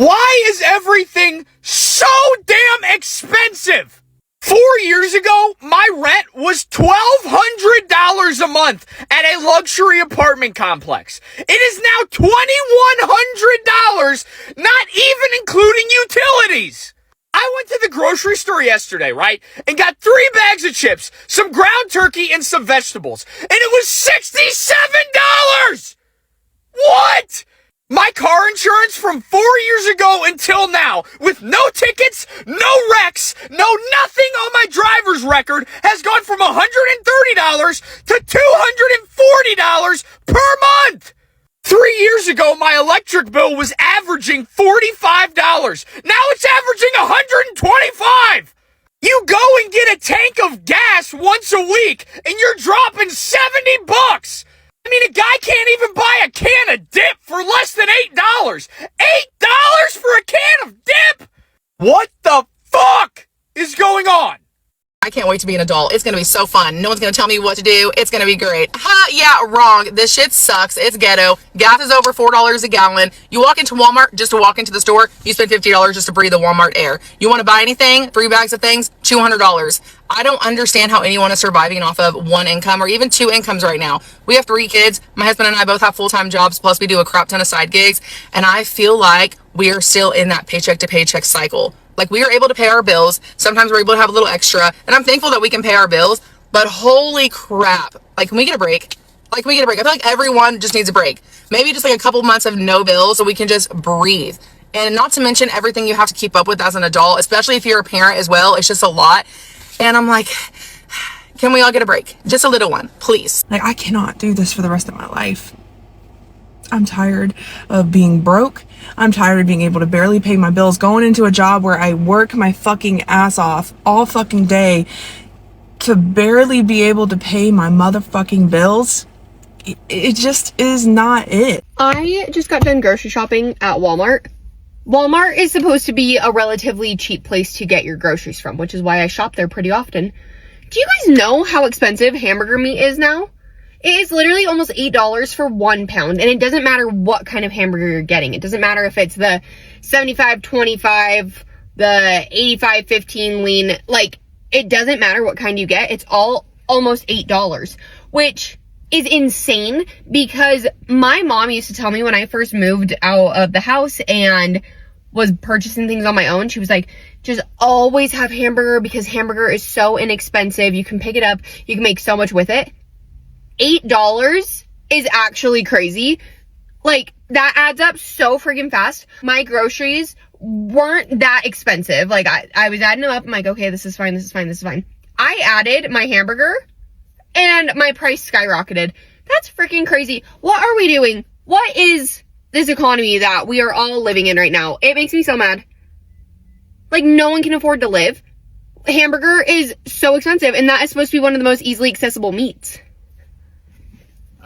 Why is everything so damn expensive? 4 years ago, my rent was $1,200 a month at a luxury apartment complex. It is now $2,100, not even including utilities. I went to the grocery store yesterday, right, and got 3 bags of chips, some ground turkey, and some vegetables, and it was $67! What? My car insurance from 4 years ago until now, with no tickets, no wrecks, no nothing on my driver's record, has gone from $130 to $240 per month. 3 years ago, my electric bill was averaging $45. Now it's averaging $125. You go and get a tank of gas once a week, and you're dropping $70. I mean, a guy can't even buy a can of dip for less than $8. $8 for a can of dip? What the fuck is going on? I can't wait to be an adult. It's going to be so fun. No one's going to tell me what to do. It's going to be great. Ha, yeah, wrong. This shit sucks. It's ghetto. Gas is over $4 a gallon. You walk into Walmart just to walk into the store. You spend $50 just to breathe the Walmart air. You want to buy anything? 3 bags of things? $200. I don't understand how anyone is surviving off of one income or even 2 incomes right now. We have 3 kids. My husband and I both have full-time jobs, plus we do a crap ton of side gigs. And I feel like we are still in that paycheck to paycheck cycle. Like, we are able to pay our bills. Sometimes we're able to have a little extra. And I'm thankful that we can pay our bills. But holy crap. Like, can we get a break? I feel like everyone just needs a break. Maybe just like a couple months of no bills so we can just breathe. And not to mention everything you have to keep up with as an adult, especially if you're a parent as well. It's just a lot. And I'm like, can we all get a break? Just a little one, please. Like, I cannot do this for the rest of my life. I'm tired of being broke. I'm tired of being able to barely pay my bills, going into a job where I work my fucking ass off all fucking day to barely be able to pay my motherfucking bills. It just is not it. I just got done grocery shopping at Walmart. Walmart is supposed to be a relatively cheap place to get your groceries from, which is why I shop there pretty often. Do you guys know how expensive hamburger meat is now? It is literally almost $8 for 1 pound, and it doesn't matter what kind of hamburger you're getting. It doesn't matter if it's the 75-25, the 85-15 lean. Like, it doesn't matter what kind you get. It's all almost $8, which is insane because my mom used to tell me when I first moved out of the house and was purchasing things on my own, she was like, just always have hamburger because hamburger is so inexpensive. You can pick it up. You can make so much with it. $8 is actually crazy. Like, that adds up so freaking fast. My groceries weren't that expensive. Like, I was adding them up. I'm like, okay, this is fine, this is fine, this is fine. I added my hamburger and my price skyrocketed. That's freaking crazy. What are we doing? What is this economy that we are all living in right now? It makes me so mad. Like, no one can afford to live. Hamburger is so expensive, and that is supposed to be one of the most easily accessible meats.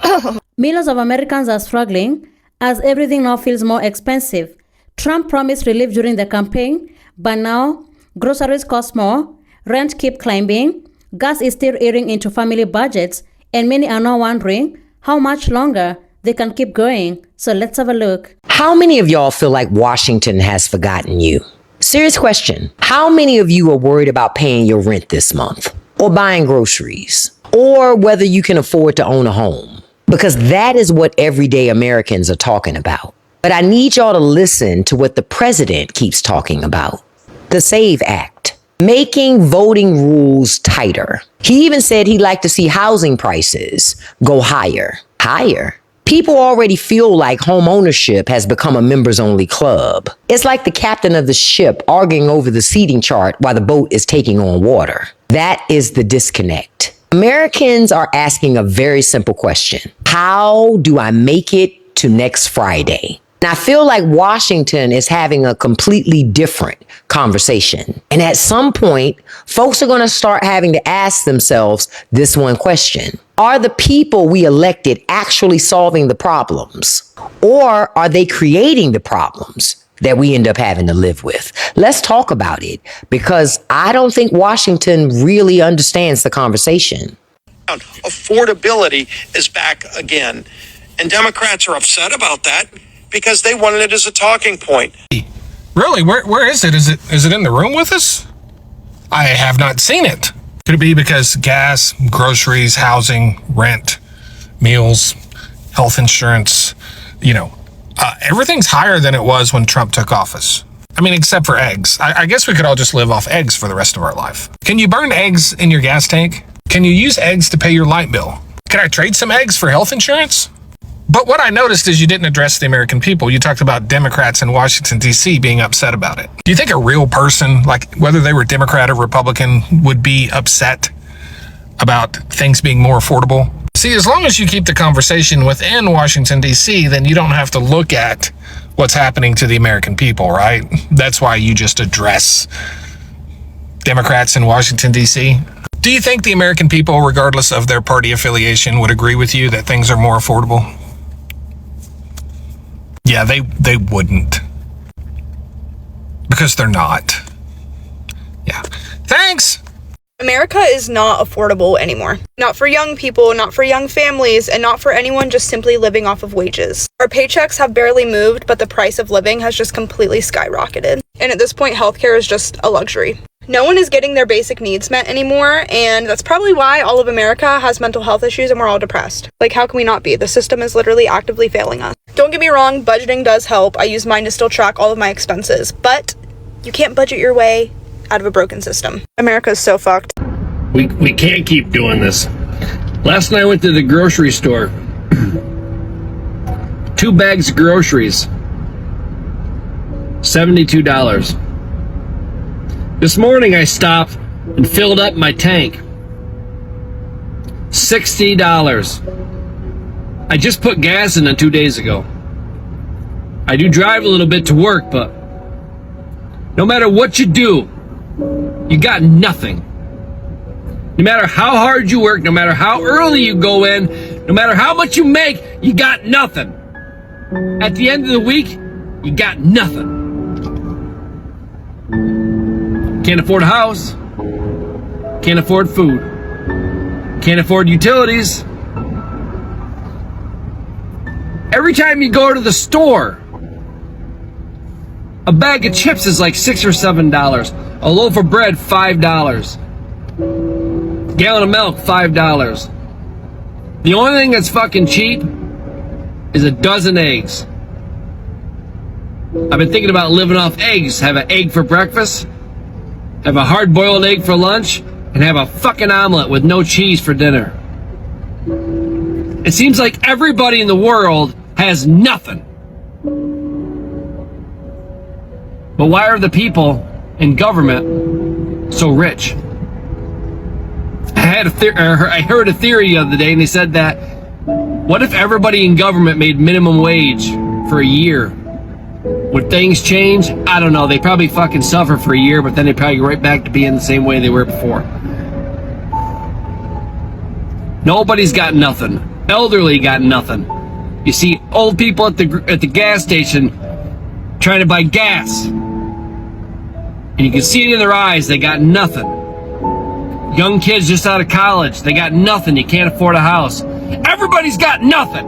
Oh. Millions of Americans are struggling as everything now feels more expensive. Trump promised relief during the campaign, but now groceries cost more, rent keep climbing, gas is still eating into family budgets, and many are now wondering how much longer they can keep going. So let's have a look. How many of y'all feel like Washington has forgotten you? Serious question. How many of you are worried about paying your rent this month, or buying groceries, or whether you can afford to own a home? Because that is what everyday Americans are talking about. But I need y'all to listen to what the president keeps talking about. The SAVE Act. Making voting rules tighter. He even said he'd like to see housing prices go higher. Higher? People already feel like home ownership has become a members-only club. It's like the captain of the ship arguing over the seating chart while the boat is taking on water. That is the disconnect. Americans are asking a very simple question. How do I make it to next Friday? And I feel like Washington is having a completely different conversation. And at some point, folks are going to start having to ask themselves this one question. Are the people we elected actually solving the problems? Or are they creating the problems that we end up having to live with? Let's talk about it, because I don't think Washington really understands the conversation. Affordability is back again. And Democrats are upset about that because they wanted it as a talking point. Really? Where is it? Is it in the room with us? I have not seen it. Could it be because gas, groceries, housing, rent, meals, health insurance, everything's higher than it was when Trump took office? I mean, except for eggs. I guess we could all just live off eggs for the rest of our life. Can you burn eggs in your gas tank? Can you use eggs to pay your light bill? Can I trade some eggs for health insurance? But what I noticed is you didn't address the American people. You talked about Democrats in Washington, D.C. being upset about it. Do you think a real person, like whether they were Democrat or Republican, would be upset about things being more affordable? See, as long as you keep the conversation within Washington, D.C., then you don't have to look at what's happening to the American people, right? That's why you just address Democrats in Washington, D.C. Do you think the American people, regardless of their party affiliation, would agree with you that things are more affordable? Yeah, they wouldn't. Because they're not. Yeah. Thanks! America is not affordable anymore. Not for young people, not for young families, and not for anyone just simply living off of wages. Our paychecks have barely moved, but the price of living has just completely skyrocketed. And at this point, healthcare is just a luxury. No one is getting their basic needs met anymore, and that's probably why all of America has mental health issues and we're all depressed. Like, how can we not be? The system is literally actively failing us. Don't get me wrong, budgeting does help. I use mine to still track all of my expenses, but you can't budget your way out of a broken system. America is so fucked. We can't keep doing this. Last night I went to the grocery store. 2 bags of groceries. $72. This morning I stopped and filled up my tank. $60. I just put gas in it 2 days ago. I do drive a little bit to work, but no matter what you do, you got nothing. No matter how hard you work, no matter how early you go in, no matter how much you make, you got nothing. At the end of the week, you got nothing. Can't afford a house. Can't afford food. Can't afford utilities. Every time you go to the store, a bag of chips is like $6 or $7. A loaf of bread, $5. Gallon of milk, $5. The only thing that's fucking cheap is a dozen eggs. I've been thinking about living off eggs. Have an egg for breakfast, have a hard-boiled egg for lunch, and have a fucking omelet with no cheese for dinner. It seems like everybody in the world has nothing. But why are the people in government so rich? I heard a theory the other day, and they said that what if everybody in government made minimum wage for a year? Would things change? I don't know. They probably fucking suffer for a year, but then they probably go right back to being the same way they were before. Nobody's got nothing. Elderly got nothing. You see old people at the gas station trying to buy gas, and you can see it in their eyes. They got nothing. Young kids just out of college, they got nothing. You can't afford a house. Everybody's got nothing.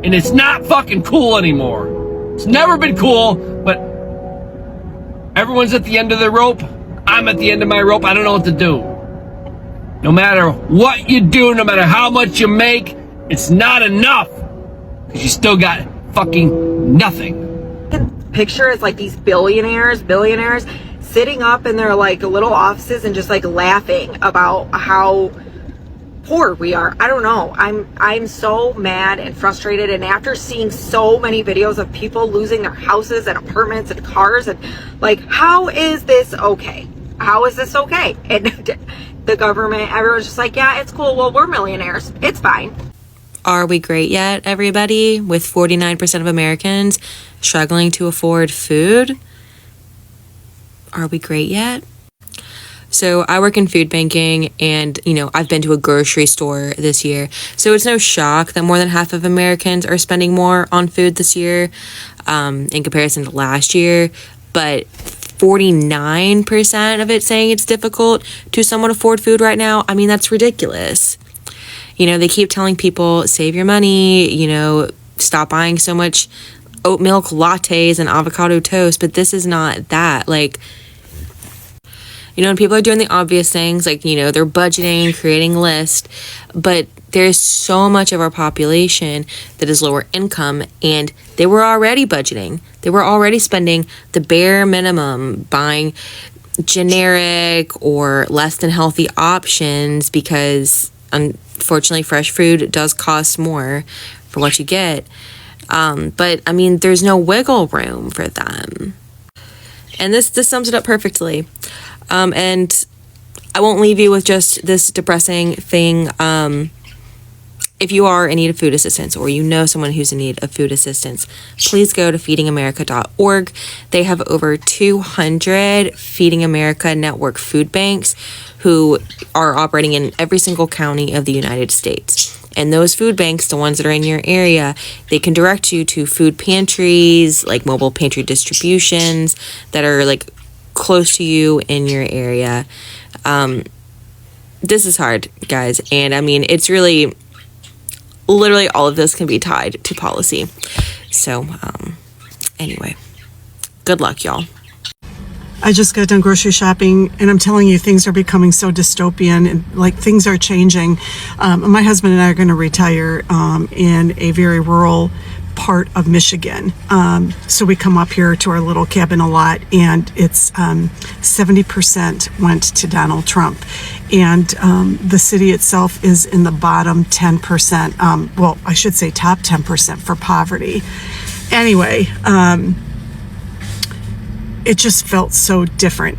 And it's not fucking cool anymore. It's never been cool, but everyone's at the end of their rope. I'm at the end of my rope. I don't know what to do. No matter what you do, no matter how much you make, it's not enough. Because you still got fucking nothing. Picture is like these billionaires sitting up in their like little offices and just like laughing about how poor we are. I don't know. I'm so mad and frustrated, and after seeing so many videos of people losing their houses and apartments and cars, and like, how is this okay? How is this okay? And the government, everyone's just like, yeah, it's cool. Well, we're millionaires. It's fine. Are we great yet, everybody? With 49% of Americans struggling to afford food? Are we great yet? So I work in food banking, and, I've been to a grocery store this year. So it's no shock that more than half of Americans are spending more on food this year in comparison to last year. But 49% of it saying it's difficult to somewhat afford food right now. I mean, that's ridiculous. They keep telling people, save your money, stop buying so much oat milk lattes and avocado toast, but this is not that. Like, and people are doing the obvious things, like, they're budgeting, creating lists, but there's so much of our population that is lower income, and they were already budgeting. They were already spending the bare minimum, buying generic or less than healthy options, because unfortunately fresh food does cost more for what you get. But I mean, there's no wiggle room for them. And this sums it up perfectly. And I won't leave you with just this depressing thing. If you are in need of food assistance, or someone who's in need of food assistance, please go to feedingamerica.org. They have over 200 Feeding America Network food banks who are operating in every single county of the United States. And those food banks, the ones that are in your area, they can direct you to food pantries, like mobile pantry distributions that are like close to you in your area. This is hard, guys. And I mean, it's really, literally all of this can be tied to policy. So, anyway, good luck, y'all. I just got done grocery shopping, and I'm telling you, things are becoming so dystopian, and like things are changing. My husband and I are going to retire in a very rural part of Michigan. So we come up here to our little cabin a lot, and it's 70% went to Donald Trump. And the city itself is in the bottom 10%. Well, I should say top 10% for poverty. Anyway, it just felt so different.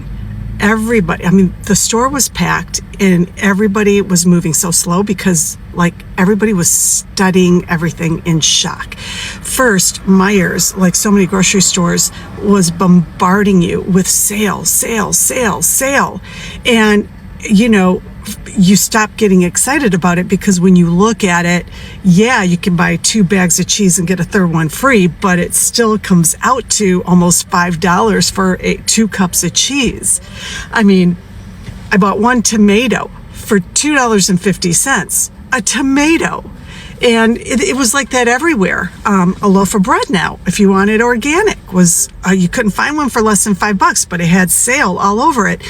Everybody, I mean, the store was packed and everybody was moving so slow because like everybody was studying everything in shock. First, Myers, like so many grocery stores, was bombarding you with sale, sale, sale, sale. And, you stop getting excited about it because when you look at it, yeah, you can buy 2 bags of cheese and get a third one free, but it still comes out to almost $5 for 2 cups of cheese. I mean, I bought 1 tomato for $2.50, a tomato. And it was like that everywhere. A loaf of bread now, if you wanted organic, was you couldn't find one for less than $5, but it had sale all over it.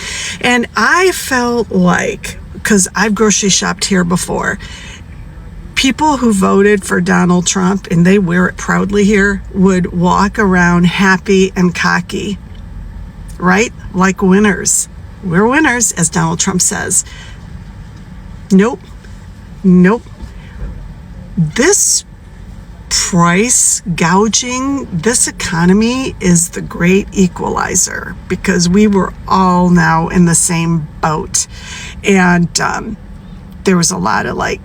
And I felt like, because I've grocery shopped here before, people who voted for Donald Trump, and they wear it proudly here, would walk around happy and cocky, right? Like winners. We're winners, as Donald Trump says. Nope. This price gouging, this economy is the great equalizer, because we were all now in the same boat. And there was a lot of like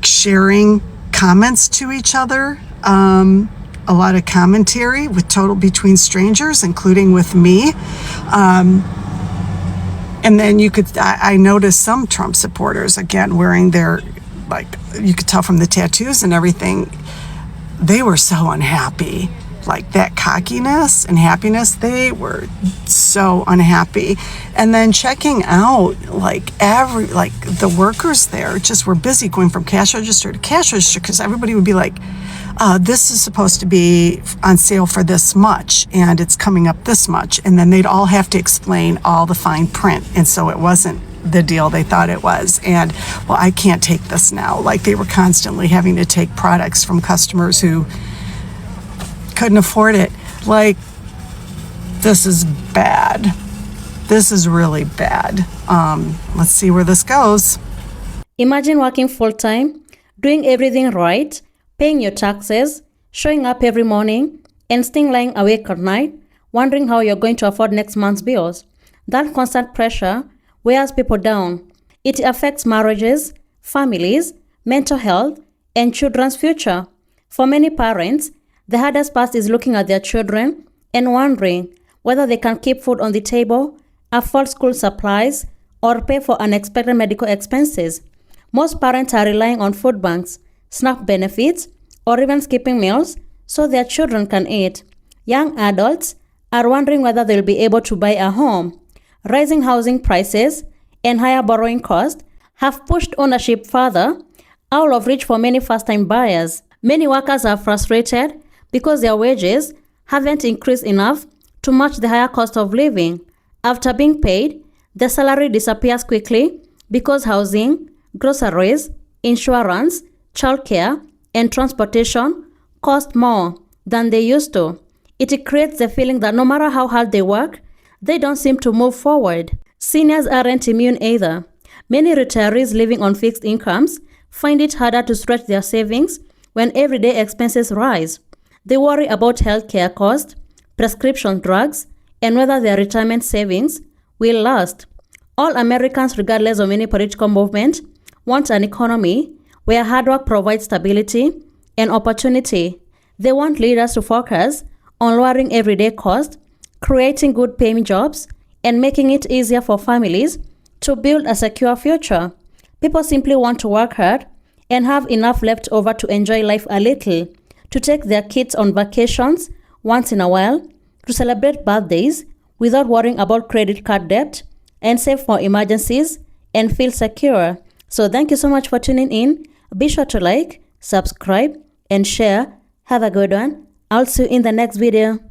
sharing comments to each other, a lot of commentary between strangers, including with me. And then I noticed some Trump supporters, again, wearing their, like, you could tell from the tattoos and everything, they were so unhappy. Like that cockiness and happiness, they were so unhappy. And then checking out, the workers there just were busy going from cash register to cash register, because everybody would be like, this is supposed to be on sale for this much, and it's coming up this much. And then they'd all have to explain all the fine print. And so it wasn't the deal they thought it was. And, well, I can't take this now. Like, they were constantly having to take products from customers who couldn't afford it. Like, this is bad. This is really bad. Let's see where this goes. Imagine working full-time, doing everything right, paying your taxes, showing up every morning, and still lying awake at night, wondering how you're going to afford next month's bills. That constant pressure wears people down. It affects marriages, families, mental health, and children's future. For many parents, the hardest part is looking at their children and wondering whether they can keep food on the table, afford school supplies, or pay for unexpected medical expenses. Most parents are relying on food banks, SNAP benefits, or even skipping meals so their children can eat. Young adults are wondering whether they'll be able to buy a home. Rising housing prices and higher borrowing costs have pushed ownership further out of reach for many first-time buyers. Many workers are frustrated because their wages haven't increased enough to match the higher cost of living. After being paid, the salary disappears quickly because housing, groceries, insurance, childcare, and transportation cost more than they used to. It creates the feeling that no matter how hard they work, they don't seem to move forward. Seniors aren't immune either. Many retirees living on fixed incomes find it harder to stretch their savings when everyday expenses rise. They worry about healthcare costs, prescription drugs, and whether their retirement savings will last. All Americans, regardless of any political movement, want an economy where hard work provides stability and opportunity. They want leaders to focus on lowering everyday costs, creating good paying jobs, and making it easier for families to build a secure future. People simply want to work hard and have enough left over to enjoy life a little, to take their kids on vacations once in a while, to celebrate birthdays without worrying about credit card debt, and save for emergencies and feel secure. So thank you so much for tuning in. Be sure to like, subscribe, and share. Have a good one. I'll see you in the next video.